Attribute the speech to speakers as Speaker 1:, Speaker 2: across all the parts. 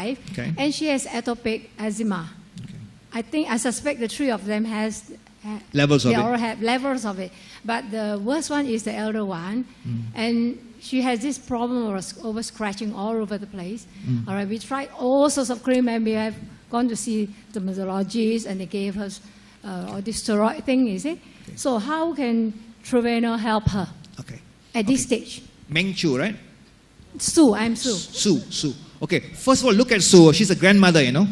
Speaker 1: wife, and she has atopic eczema. I suspect the three of them has
Speaker 2: levels of it.
Speaker 1: They all have levels of it. But the worst one is the elder one. And she has this problem of over scratching all over the place. All right, we tried all sorts of cream, and we have gone to see dermatologists, and they gave us all this steroid thing, is it? So how can Truveno help her at this stage?
Speaker 2: Meng Chu, right?
Speaker 1: Sue, I'm Sue.
Speaker 2: Sue. Okay, first of all, look at Sue. She's a grandmother, you know.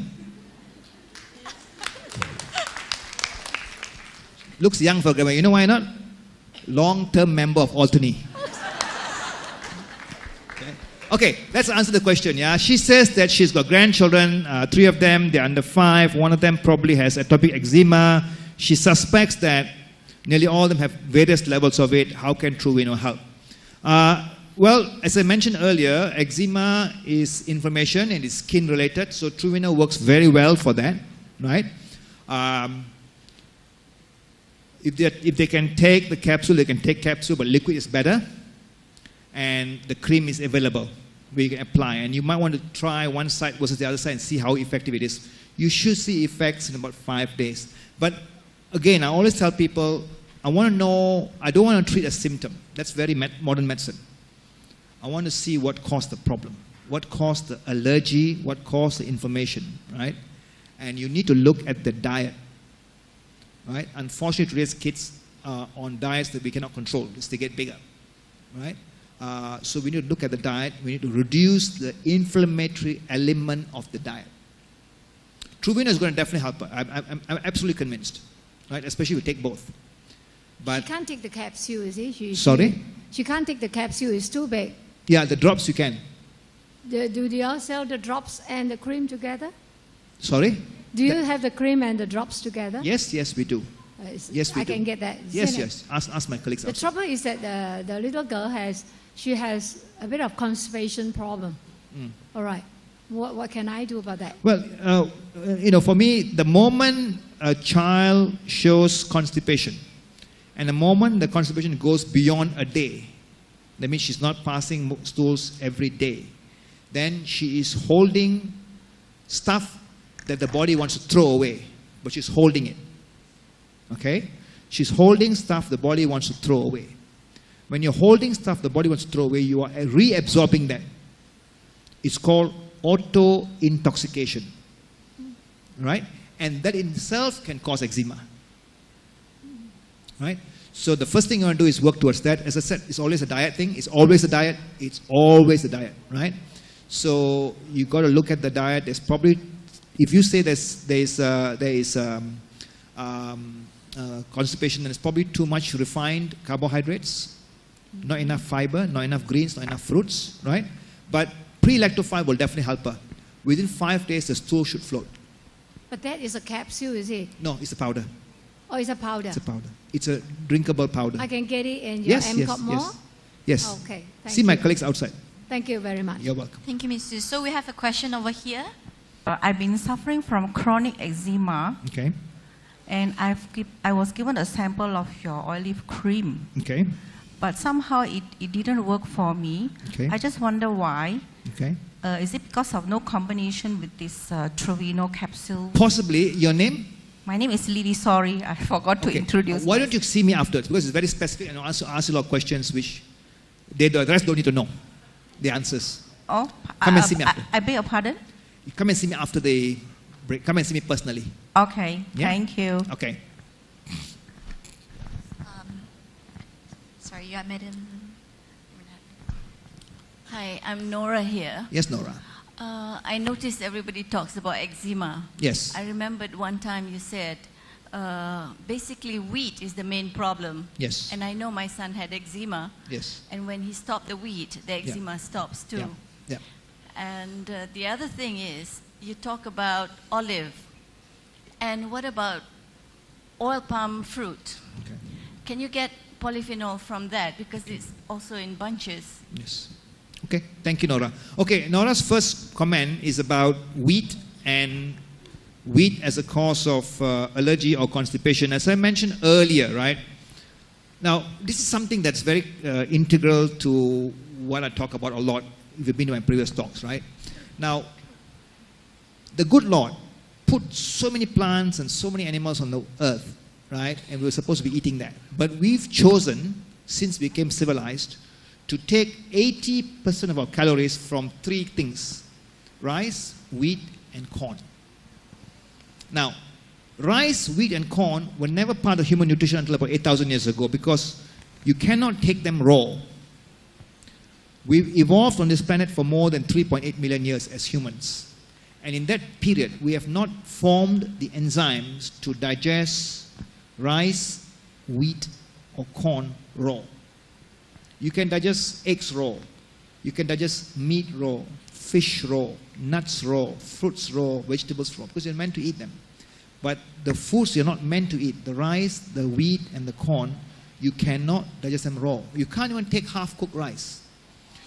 Speaker 2: Looks young for a grandmother. You know why not? Long-term member of Altony. Okay, let's answer the question. Yeah, she says that she's got grandchildren, 3 of them, they're under 5. One of them probably has atopic eczema. She suspects that nearly all of them have various levels of it. How can Truveno help? Well, as I mentioned earlier, eczema is inflammation and it's skin related, so Truveno works very well for that, right? If they can take the capsule, they can take capsule, but liquid is better. And the cream is available where you can apply. And you might want to try one side versus the other side and see how effective it is. You should see effects in about 5 days. But again, I always tell people, I want to know, I don't want to treat a symptom. That's very modern medicine. I want to see what caused the problem, what caused the allergy, what caused the inflammation, right? And you need to look at the diet, right? Unfortunately, today's kids are on diets that we cannot control because they get bigger, right? So we need to look at the diet. We need to reduce the inflammatory element of the diet. Truveno is going to definitely help her. I'm absolutely convinced, right? Especially if you take both. But
Speaker 1: she can't take the capsule, is it?
Speaker 2: Sorry?
Speaker 1: She can't take the capsule. It's too big.
Speaker 2: Yeah, the drops you can.
Speaker 1: Do they all sell the drops and the cream together?
Speaker 2: Sorry?
Speaker 1: Do you have the cream and the drops together?
Speaker 2: Yes, we do. Yes, we do.
Speaker 1: I can get that.
Speaker 2: Yes. Ask my colleagues.
Speaker 1: The trouble is that the little girl has a bit of constipation problem. All right. What can I do about that?
Speaker 2: Well, for me, the moment a child shows constipation, and the moment the constipation goes beyond a day, that means she's not passing stools every day, then she is holding stuff that the body wants to throw away, but she's holding it. Okay? She's holding stuff the body wants to throw away. When you're holding stuff the body wants to throw away, you are reabsorbing that. It's called auto-intoxication. Right? And that in itself can cause eczema. Right? So the first thing you want to do is work towards that. As I said, it's always a diet thing. It's always a diet. It's always a diet. Right? So you got to look at the diet. There's probably, if you say there is constipation, then it's probably too much refined carbohydrates, not enough fiber, not enough greens, not enough fruits, right? But pre-lacto-5 will definitely help her. Within 5 days, the stool should float.
Speaker 1: But that is a capsule, is it?
Speaker 2: No, it's a powder.
Speaker 1: Oh, it's a powder.
Speaker 2: It's a powder. It's a drinkable powder.
Speaker 1: I can get it in your MCOP more?
Speaker 2: Yes.
Speaker 1: Oh, okay.
Speaker 2: See my colleagues outside.
Speaker 1: Thank you very much.
Speaker 2: You're welcome.
Speaker 3: Thank you, Mr. So we have a question over here.
Speaker 4: I've been suffering from chronic eczema.
Speaker 2: Okay.
Speaker 4: And I was given a sample of your olive cream.
Speaker 2: Okay.
Speaker 4: But somehow it didn't work for me.
Speaker 2: Okay.
Speaker 4: I just wonder why.
Speaker 2: Okay.
Speaker 4: Is it because of no combination with this Truveno capsule?
Speaker 2: Possibly. Your name?
Speaker 4: My name is Lily. Sorry, I forgot to introduce
Speaker 2: Why don't you see me afterwards? Because it's very specific and I'll ask you a lot of questions which the rest don't need to know the answers.
Speaker 4: Oh,
Speaker 2: come and see me after.
Speaker 4: I beg your pardon?
Speaker 2: Come and see me after the break. Come and see me personally.
Speaker 4: Okay, thank you.
Speaker 2: Okay.
Speaker 3: Sorry, you are Madam. Hi, I'm Nora here.
Speaker 2: Yes, Nora.
Speaker 3: I noticed everybody talks about eczema.
Speaker 2: Yes.
Speaker 3: I remembered one time you said, basically wheat is the main problem.
Speaker 2: Yes.
Speaker 3: And I know my son had eczema.
Speaker 2: Yes.
Speaker 3: And when he stopped the wheat, the eczema stops too.
Speaker 2: Yeah.
Speaker 3: And the other thing is, you talk about olive. And what about oil palm fruit?
Speaker 2: Okay.
Speaker 3: Can you get polyphenol from that? Because it's also in bunches.
Speaker 2: Yes. Okay. Thank you, Nora. Okay. Nora's first comment is about wheat and wheat as a cause of allergy or constipation. As I mentioned earlier, right? Now, this is something that's very integral to what I talk about a lot. If you've been to my previous talks, right? Now, the good Lord put so many plants and so many animals on the earth, right? And we were supposed to be eating that. But we've chosen, since we became civilized, to take 80% of our calories from 3 things: rice, wheat, and corn. Now, rice, wheat, and corn were never part of human nutrition until about 8,000 years ago, because you cannot take them raw. We've evolved on this planet for more than 3.8 million years as humans. And in that period, we have not formed the enzymes to digest rice, wheat, or corn raw. You can digest eggs raw. You can digest meat raw, fish raw, nuts raw, fruits raw, vegetables raw, because you're meant to eat them. But the foods you're not meant to eat, the rice, the wheat, and the corn, you cannot digest them raw. You can't even take half-cooked rice.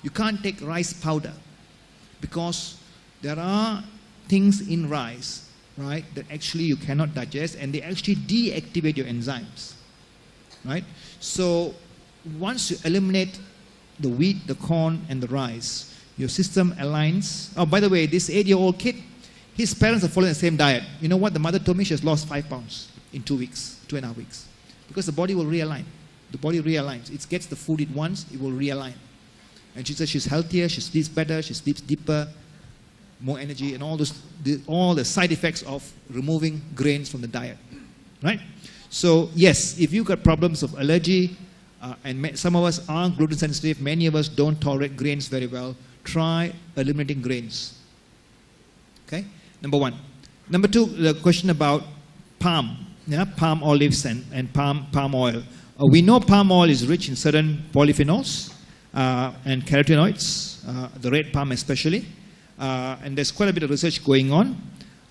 Speaker 2: You can't take rice powder, because there are things in rice, right, that actually you cannot digest, and they actually deactivate your enzymes, right? So once you eliminate the wheat, the corn, and the rice, your system aligns. Oh, by the way, this 8-year-old kid, his parents are following the same diet. You know what? The mother told me she has lost 5 pounds in 2 weeks, 2.5 weeks. Because the body will realign. The body realigns. It gets the food it wants, it will realign. And she says she's healthier, she sleeps better, she sleeps deeper, more energy, and all the side effects of removing grains from the diet. Right? So, yes, if you've got problems of allergy, and some of us are gluten sensitive, many of us don't tolerate grains very well, try eliminating grains. Okay? Number 1. Number 2, the question about palm olives and palm oil. We know palm oil is rich in certain polyphenols and carotenoids, the red palm especially. And there's quite a bit of research going on.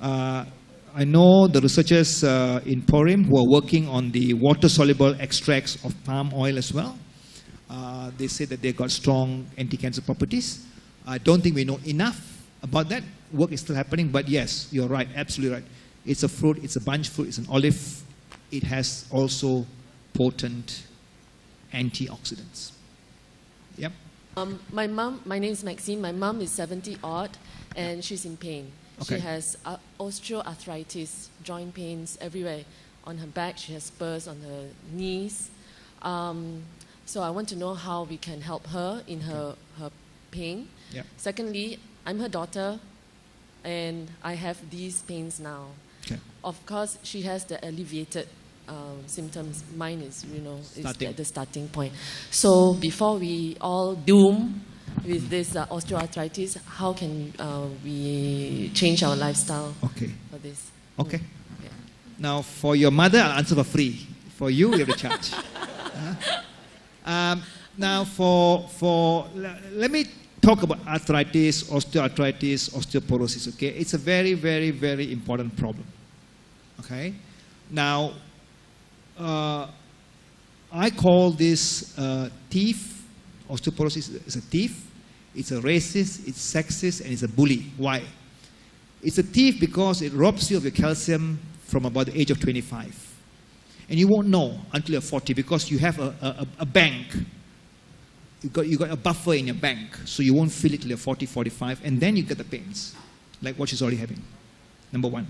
Speaker 2: I know the researchers in Porim who are working on the water-soluble extracts of palm oil as well. They say that they've got strong anti-cancer properties. I don't think we know enough about that. Work is still happening, but yes, you're right, absolutely right. It's a fruit, it's a bunch fruit, it's an olive. It has also potent antioxidants. Yep.
Speaker 5: My name is Maxine. My mom is 70-odd, and she's in pain.
Speaker 2: Okay.
Speaker 5: She has osteoarthritis, joint pains everywhere. On her back, she has spurs on her knees. So I want to know how we can help her in her pain.
Speaker 2: Yep.
Speaker 5: Secondly, I'm her daughter, and I have these pains now.
Speaker 2: Okay.
Speaker 5: Of course, she has the alleviated symptoms. Mine is, is at the starting point. So before we all doom with this osteoarthritis, how can we change our lifestyle for this?
Speaker 2: Okay. Yeah. Now, for your mother, I'll answer for free. For you, we have to charge. Now, let me talk about arthritis, osteoarthritis, osteoporosis. Okay, it's a very, very, very important problem. Okay, now I call this thief. Osteoporosis is a thief. It's a racist, it's sexist, and it's a bully. Why? It's a thief because it robs you of your calcium from about the age of 25. And you won't know until you're 40 because you have a bank. You got a buffer in your bank, so you won't feel it till you're 40, 45, and then you get the pains, like what she's already having. Number 1.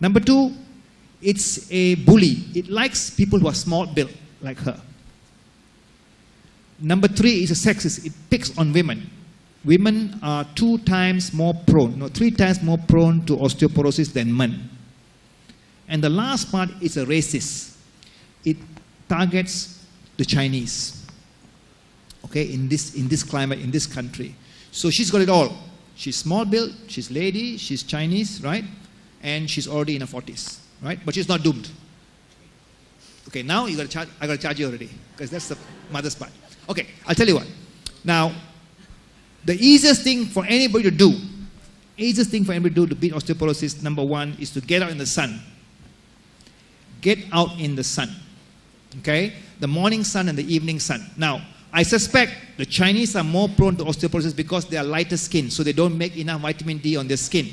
Speaker 2: Number 2, it's a bully. It likes people who are small built, like her. Number 3 is a sexist. It picks on women. Women are 3 times more prone to osteoporosis than men. And the last part is a racist. It targets the Chinese. Okay, in this climate, in this country. So she's got it all. She's small built, she's lady, she's Chinese, right? And she's already in her 40s, right? But she's not doomed. Okay, now I got to charge you already, because that's the mother's part. Okay, I'll tell you what. Now, the easiest thing for anybody to do to beat osteoporosis, number 1, is to get out in the sun. Get out in the sun. Okay? The morning sun and the evening sun. Now, I suspect the Chinese are more prone to osteoporosis because they are lighter skin, so they don't make enough vitamin D on their skin.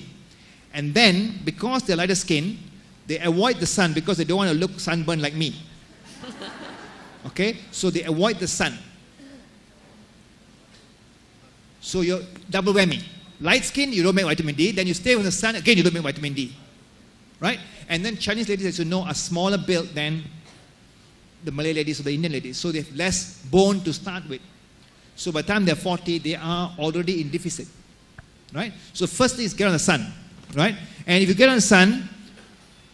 Speaker 2: And then, because they're lighter skin, they avoid the sun because they don't want to look sunburned like me. Okay? So they avoid the sun. So you're double whammy. light skin, you don't make vitamin D. Then you stay in the sun, again, you don't make vitamin D. Right? And then Chinese ladies, as you know, are smaller built than the Malay ladies or the Indian ladies. So they have less bone to start with. So by the time they're 40, they are already in deficit. Right? So first is get on the sun. Right? And if you get on the sun,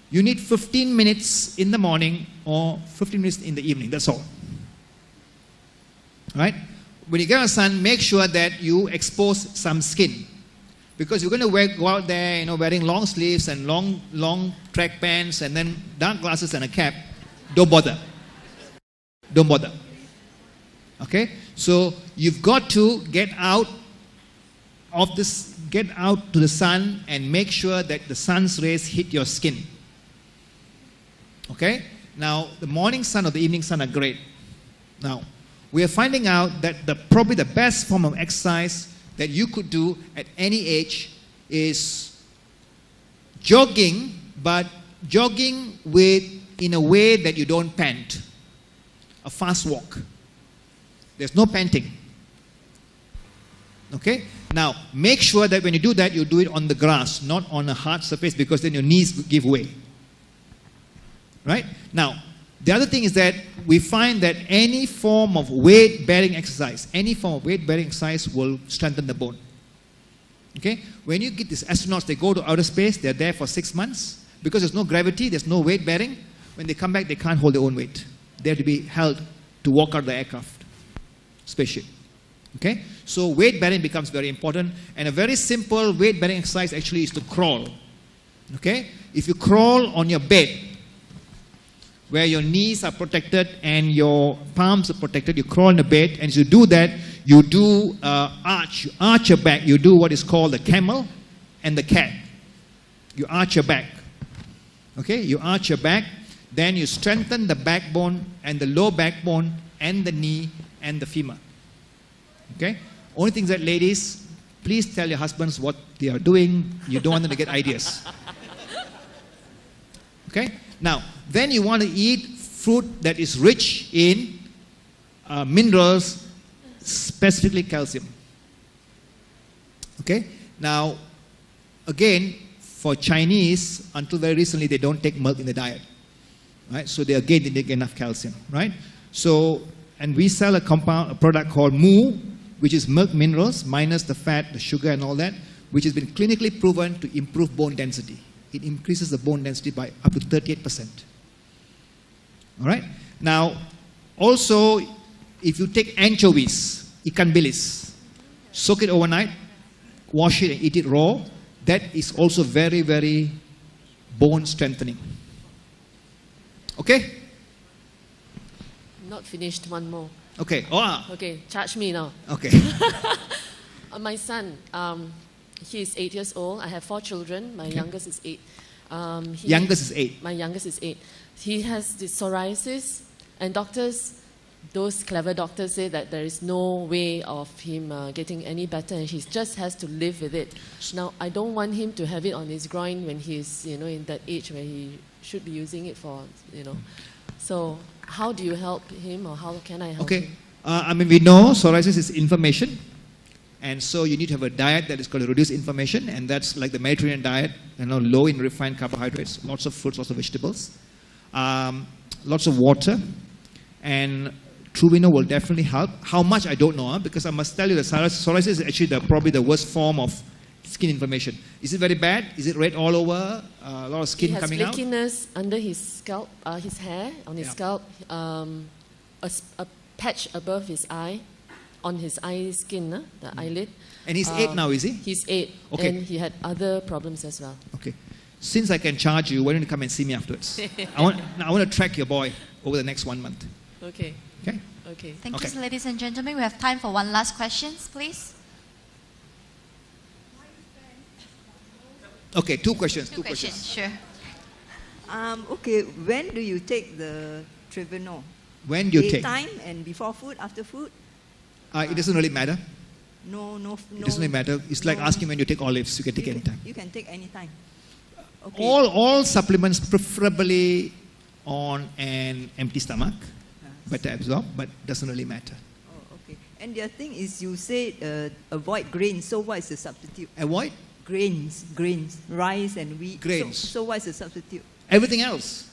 Speaker 2: you need 15 minutes in the morning or 15 minutes in the evening. That's all. Right? When you get on the sun, make sure that you expose some skin. Because you're going to go out there, wearing long sleeves and long track pants and then dark glasses and a cap. Don't bother. Don't bother. Okay? So you've got to get out to the sun and make sure that the sun's rays hit your skin. Okay? Now, the morning sun or the evening sun are great. Now, we are finding out that probably the best form of exercise that you could do at any age is jogging, but jogging in a way that you don't pant. A fast walk. There's no panting. Okay? Now, make sure that when you do that, you do it on the grass, not on a hard surface, because then your knees give way. Right? Now, the other thing is that we find that any form of weight-bearing exercise will strengthen the bone. Okay? When you get these astronauts, they go to outer space, they're there for 6 months. Because there's no gravity, there's no weight-bearing. When they come back, they can't hold their own weight. They have to be held to walk out of the aircraft, spaceship. Okay? So weight-bearing becomes very important. And a very simple weight-bearing exercise actually is to crawl. Okay? If you crawl on your bed, where your knees are protected and your palms are protected, you crawl in the bed, and as you do that, you do you arch your back. You do what is called the camel and the cat. You arch your back. Okay? You arch your back, then you strengthen the backbone and the low backbone and the knee and the femur. Okay? Only thing is that, ladies, please tell your husbands what they are doing. You don't want them to get ideas. Okay? Now, then you want to eat fruit that is rich in minerals, specifically calcium. Okay? Now, again, for Chinese, until very recently, they don't take milk in the diet. Right? So they again didn't get enough calcium. Right? So, and we sell a product called Mu, which is milk minerals minus the fat, the sugar and all that, which has been clinically proven to improve bone density. It increases the bone density by up to 38%. All right? Now, also, if you take anchovies, ikan bilis, soak it overnight, wash it and eat it raw, that is also very, very bone strengthening. Okay?
Speaker 5: Not finished, one more.
Speaker 2: Okay.
Speaker 5: Okay, charge me now.
Speaker 2: Okay.
Speaker 5: My son, he is 8 years old. I have 4 children. My youngest is 8.
Speaker 2: Youngest is 8.
Speaker 5: My youngest is 8. He has the psoriasis, and doctors, those clever doctors, say that there is no way of him getting any better, and he just has to live with it. Now, I don't want him to have it on his groin when he's, in that age where he should be using it for, So, how do you help him, or how can I help him?
Speaker 2: We know psoriasis is inflammation. And so you need to have a diet that is called reduced inflammation, and that's like the Mediterranean diet, low in refined carbohydrates, lots of fruits, lots of vegetables, lots of water, and Truveno will definitely help. How much, I don't know, because I must tell you that psoriasis is actually probably the worst form of skin inflammation. Is it very bad? Is it red all over? A lot of skin coming out?
Speaker 5: He has flakiness under his scalp, his hair, on his scalp, a patch above his eye, on his eye skin, the eyelid.
Speaker 2: And he's 8 now, is he?
Speaker 5: He's 8, and he had other problems as well.
Speaker 2: Okay. Since I can charge you, why don't you come and see me afterwards? I want to track your boy over the next 1 month.
Speaker 5: Okay.
Speaker 2: Okay?
Speaker 5: Okay.
Speaker 6: Thank you, ladies and gentlemen. We have time for one last question, please.
Speaker 2: Okay, 2 questions.
Speaker 6: Two questions, sure.
Speaker 7: Okay, when do you take the Truveno?
Speaker 2: When do you take?
Speaker 7: Daytime and before food, after food?
Speaker 2: It doesn't really matter.
Speaker 7: No.
Speaker 2: It doesn't really matter. It's like asking when you take olives. You can take any time.
Speaker 7: You can take any time. Okay.
Speaker 2: All supplements, preferably on an empty stomach, better absorb, but doesn't really matter.
Speaker 7: Oh, okay. And the other thing is you say avoid grains. So what is the substitute?
Speaker 2: Avoid?
Speaker 7: Grains, rice and wheat.
Speaker 2: Grains.
Speaker 7: So what is the substitute?
Speaker 2: Everything else.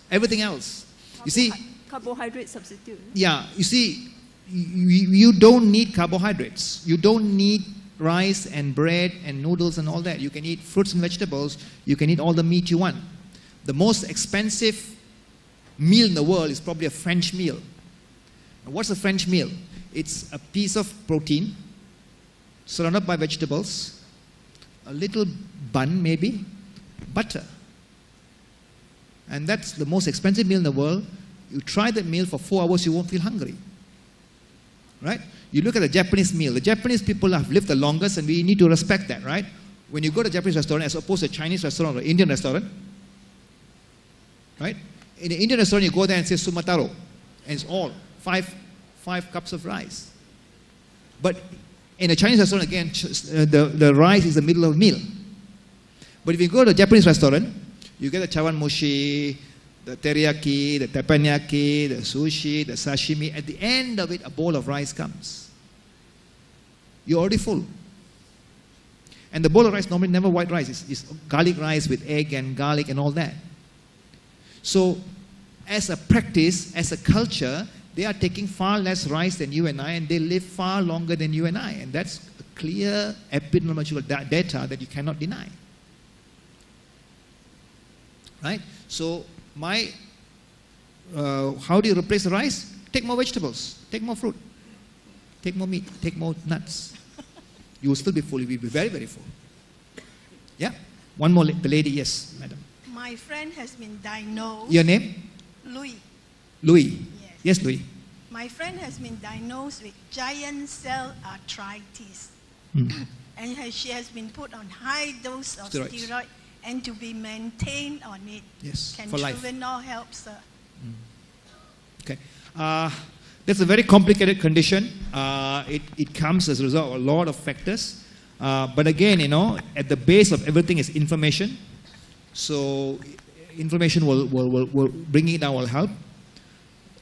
Speaker 2: You see,
Speaker 7: carbohydrate substitute.
Speaker 2: yeah, you see, you don't need carbohydrates. You don't need rice and bread and noodles and all that. You can eat fruits and vegetables. You can eat all the meat you want. The most expensive meal in the world is probably a French meal. And what's a French meal? It's a piece of protein surrounded by vegetables, a little bun maybe, butter. And that's the most expensive meal in the world. You try that meal for 4 hours, you won't feel hungry. Right? You look at the Japanese meal. The Japanese people have lived the longest, and we need to respect that, right? When you go to a Japanese restaurant as opposed to a Chinese restaurant or Indian restaurant, right? In an Indian restaurant, you go there and say sumataro, and it's all five cups of rice. But in a Chinese restaurant, again, the rice is the middle of the meal. But if you go to a Japanese restaurant, you get the chawanmushi, the teriyaki, the teppanyaki, the sushi, the sashimi. At the end of it, a bowl of rice comes. You're already full. And the bowl of rice normally never white rice. It's garlic rice with egg and garlic and all that. So, as a practice, as a culture, they are taking far less rice than you and I, and they live far longer than you and I. And that's a clear epidemiological data that you cannot deny. Right? So, how do you replace the rice? Take more vegetables, take more fruit, take more meat, take more nuts. You will still be full. You will be very, very full. Yeah? One more, the lady, yes, madam.
Speaker 8: My friend has been diagnosed.
Speaker 2: Your name?
Speaker 8: Louis.
Speaker 2: Louis.
Speaker 8: Yes.
Speaker 2: Yes, Louis.
Speaker 8: My friend has been diagnosed with giant cell arthritis. And she has been put on high dose of steroid and to be maintained on it.
Speaker 2: Yes,
Speaker 8: Can
Speaker 2: for life.
Speaker 8: Truveno help her?
Speaker 2: Okay. That's a very complicated condition. It comes as a result of a lot of factors. But again, at the base of everything is inflammation. So inflammation will bring it down, will help.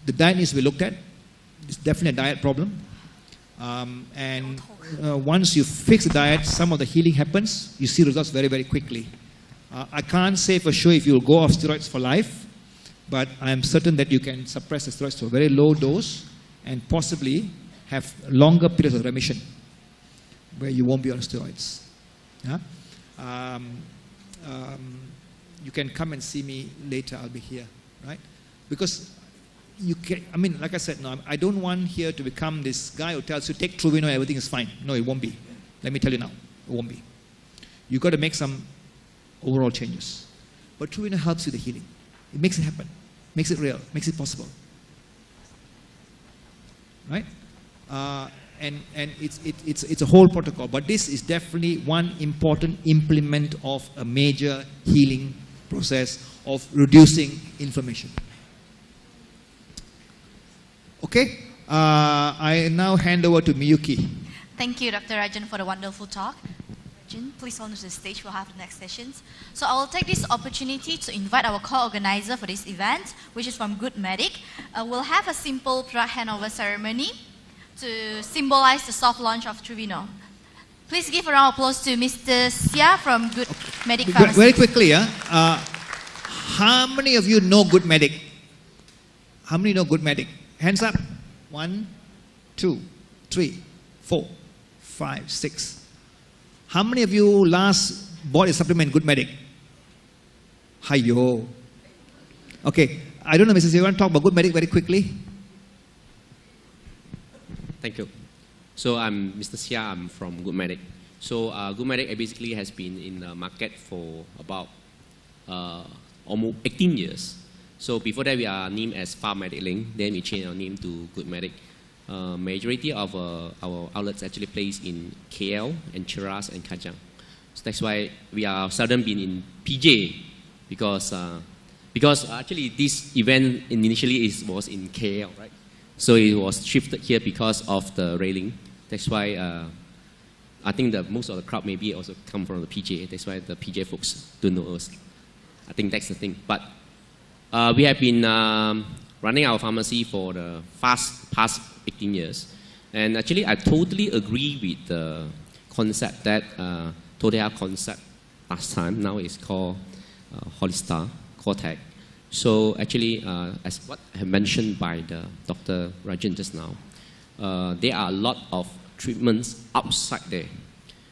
Speaker 2: The diet needs to be looked at. It's definitely a diet problem. And once you fix the diet, some of the healing happens. You see results very, very quickly. I can't say for sure if you will go off steroids for life, but I am certain that you can suppress the steroids to a very low dose and possibly have longer periods of remission where you won't be on steroids. Yeah? You can come and see me later. I'll be here, right? Because you can, like I said, no, I don't want here to become this guy who tells you, take Truveno, everything is fine. No, it won't be. Let me tell you now, it won't be. You've got to make some overall changes. But Truveno helps you the healing. It makes it happen, makes it real, makes it possible. Right? And it's a whole protocol. But this is definitely one important implement of a major healing process of reducing inflammation. Okay? I now hand over to Miyuki.
Speaker 6: Thank you, Dr. Rajen, for the wonderful talk. Rajen, please on to the stage. We'll have the next sessions. So I will take this opportunity to invite our co-organizer for this event, which is from Good Medic. We'll have a simple product handover ceremony to symbolize the soft launch of Truveno. Please give a round of applause to Mr. Sia from Good Medic Pharmacy.
Speaker 2: Very quickly, how many of you know Good Medic? How many know Good Medic? Hands up. 1, 2, 3, 4, 5, 6. How many of you last bought a supplement Good Medic? Hiyo. Okay. I don't know, Mrs. You want to talk about Good Medic very quickly?
Speaker 9: Thank you. So I'm Mr. Sia. I'm from Good Medic. So Good Medic basically has been in the market for about almost 18 years. So before that, we are named as Petaling. Then we changed our name to Good Medic. Majority of our outlets actually placed in KL and Cheras and Kajang. So that's why we are seldom been in PJ because actually this event initially was in KL, right? So it was shifted here because of the railing. That's why I think that most of the crowd maybe also come from the PJ. That's why the PJ folks don't know us. I think that's the thing. But we have been running our pharmacy for the past 18 years. And actually, I totally agree with the concept that Todeha concept last time. Now it's called Holista, Colltech. So actually, as what I have mentioned by the Dr. Rajen just now, there are a lot of treatments outside there.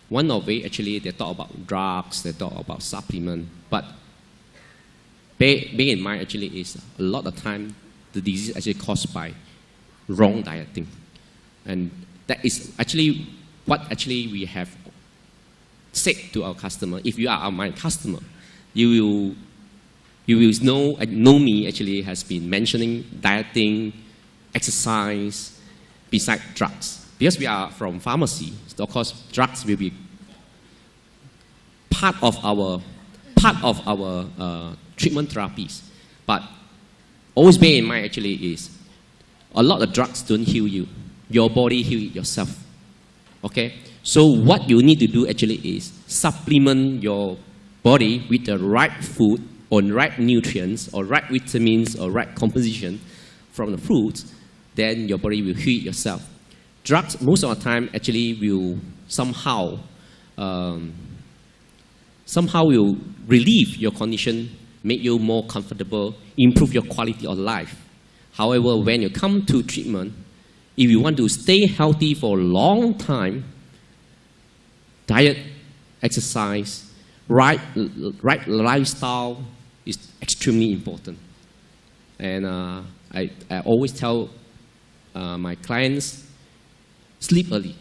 Speaker 9: One of it, actually, they talk about drugs, they talk about supplement, but bear in mind, actually, is a lot of time the disease is actually caused by wrong dieting. And that is actually what actually we have said to our customer. If you are my customer, you will know me actually has been mentioning dieting, exercise, besides drugs. Because we are from pharmacy, so of course drugs will be part of our treatment therapies. But always bear in mind actually is a lot of drugs don't heal you. Your body heal it yourself. Okay? So what you need to do actually is supplement your body with the right food or right nutrients or right vitamins or right composition from the fruits, then your body will heal it yourself. Drugs most of the time actually will somehow will relieve your condition, make you more comfortable, improve your quality of life. However, when you come to treatment, if you want to stay healthy for a long time, diet, exercise, right lifestyle is extremely important. And I always tell my clients, sleep early.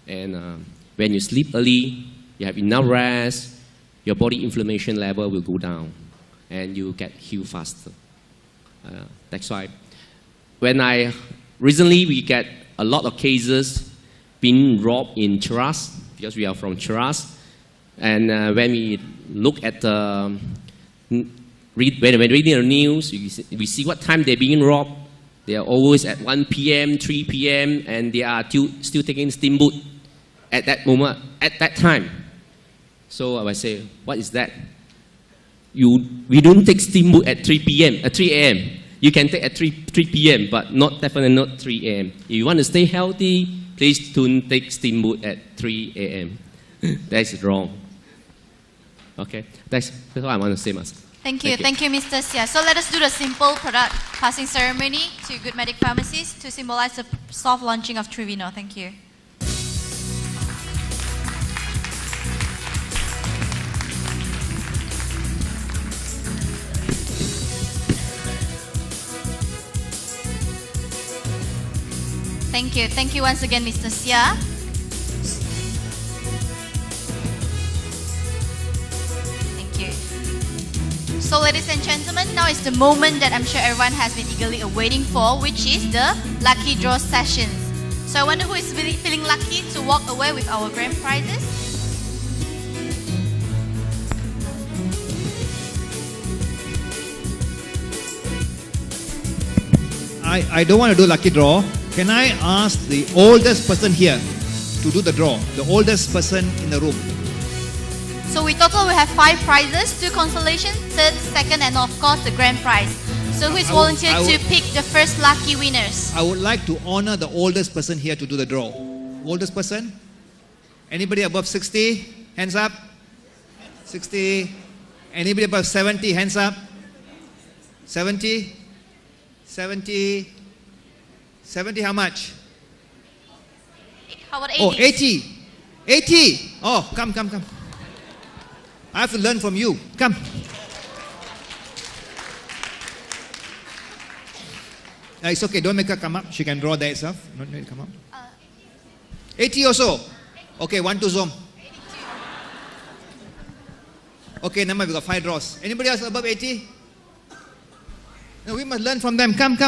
Speaker 9: And when you sleep early, you have enough rest, your body inflammation level will go down, and you get healed faster. That's why when recently we get a lot of cases being robbed in Cheras, because we are from Cheras, and when we look at when reading the news, we see what time they're being robbed. They are always at 1 p.m., 3 p.m., and they are still taking steamboat at that moment, at that time. So I say, what is that? We don't take steamboat at 3 p.m., at 3 a.m. You can take at 3 p.m., but definitely not 3 a.m. If you want to stay healthy, please don't take steamboat at 3 a.m. That's wrong. Okay, that's what I want to say, Master.
Speaker 6: Thank you, Mr. Sia. So let us do the simple product passing ceremony to Good Medic Pharmacies to symbolize the soft launching of Truveno. Thank you. Thank you once again, Mr. Sia. Thank you. So ladies and gentlemen, now is the moment that I'm sure everyone has been eagerly awaiting for, which is the lucky draw sessions. So I wonder who is really feeling lucky to walk away with our grand prizes.
Speaker 2: I don't want to do lucky draw. Can I ask the oldest person here to do the draw? The oldest person in the room.
Speaker 6: So in total we have 5 prizes, 2 consolations, 3rd, 2nd, and of course the grand prize. So who is volunteered to pick the first lucky winners?
Speaker 2: I would like to honor the oldest person here to do the draw. Oldest person? Anybody above 60? Hands up. 60. Anybody above 70? Hands up. 70? 70? 70 how much?
Speaker 6: How about 80?
Speaker 2: Oh, 80. 80. Oh, come. I have to learn from you. Come. It's okay. Don't make her come up. She can draw there itself. Not need to come up. 80 also. Okay, 1, 2, zoom.
Speaker 6: 82.
Speaker 2: Okay, number we got 5 draws. Anybody else above 80? No, we must learn from them. Come.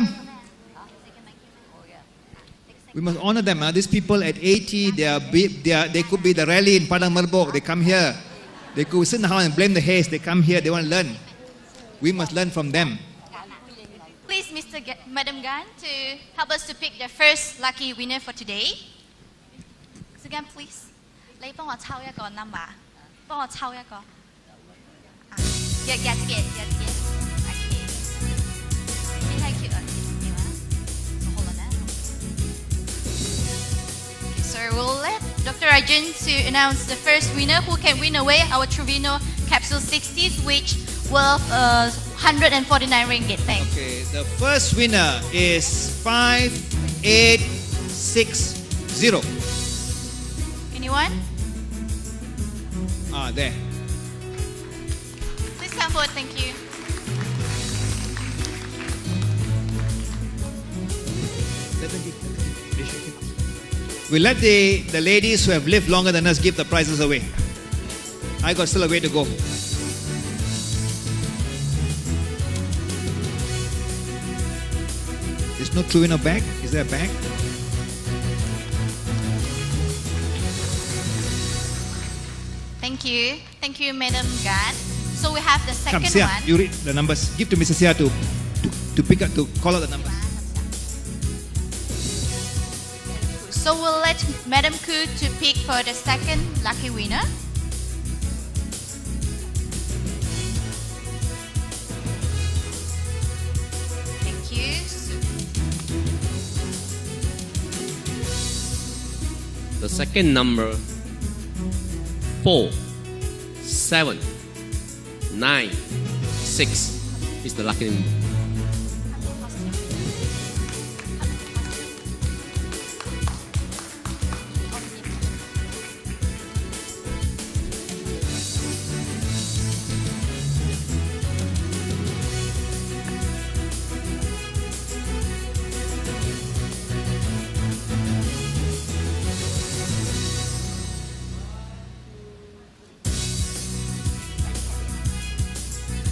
Speaker 2: We must honor them. These people at 80, they could be the rally in Padang Merbok. They come here. They could sit down and blame the haze. They come here. They want to learn. We must learn from them.
Speaker 6: Please, Madam Gan, to help us to pick the first lucky winner for today. So Gan, please. 你幫我抽一個 number， 幫我抽一個。日嘅。Okay. Thank you. So hold on. Sure, we'll let Dr. Rajen to announce the first winner who can win away our Truveno Capsule 60s, which worth 149 ringgit. Thanks.
Speaker 2: Okay, the first winner is 5860.
Speaker 6: Anyone?
Speaker 2: There.
Speaker 6: Please come forward, thank you.
Speaker 2: We let the ladies who have lived longer than us give the prizes away. I got still a way to go. There's no Truveno bag. Is there a bag?
Speaker 6: Thank you, Madam Gan. So we have the second
Speaker 2: Come, Sia,
Speaker 6: one.
Speaker 2: you read the numbers. Give to Mr. Sia to pick up, to call out the numbers.
Speaker 6: So we'll let Madam Ku to pick for the second lucky winner. Thank you.
Speaker 9: The second number 4, 7, 9, 6 is the lucky number.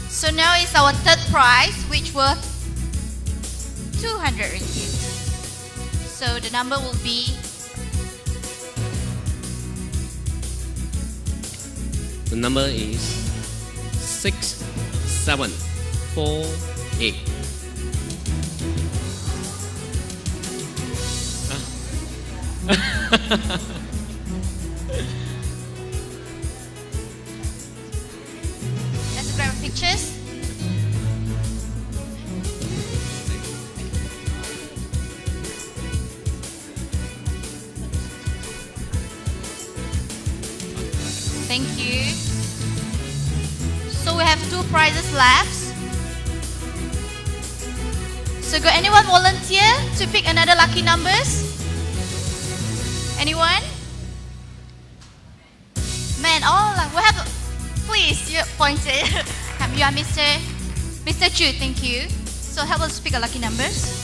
Speaker 6: So now is our third prize, which worth 200 ringgit. So the number will be
Speaker 9: The number is 6748.
Speaker 6: let's grab pictures. Thank you. So we have 2 prizes left. So got anyone volunteer to pick another lucky numbers? Anyone? Man, we have, please, you pointed. You are Mr. Chu, thank you. So help us pick a lucky numbers.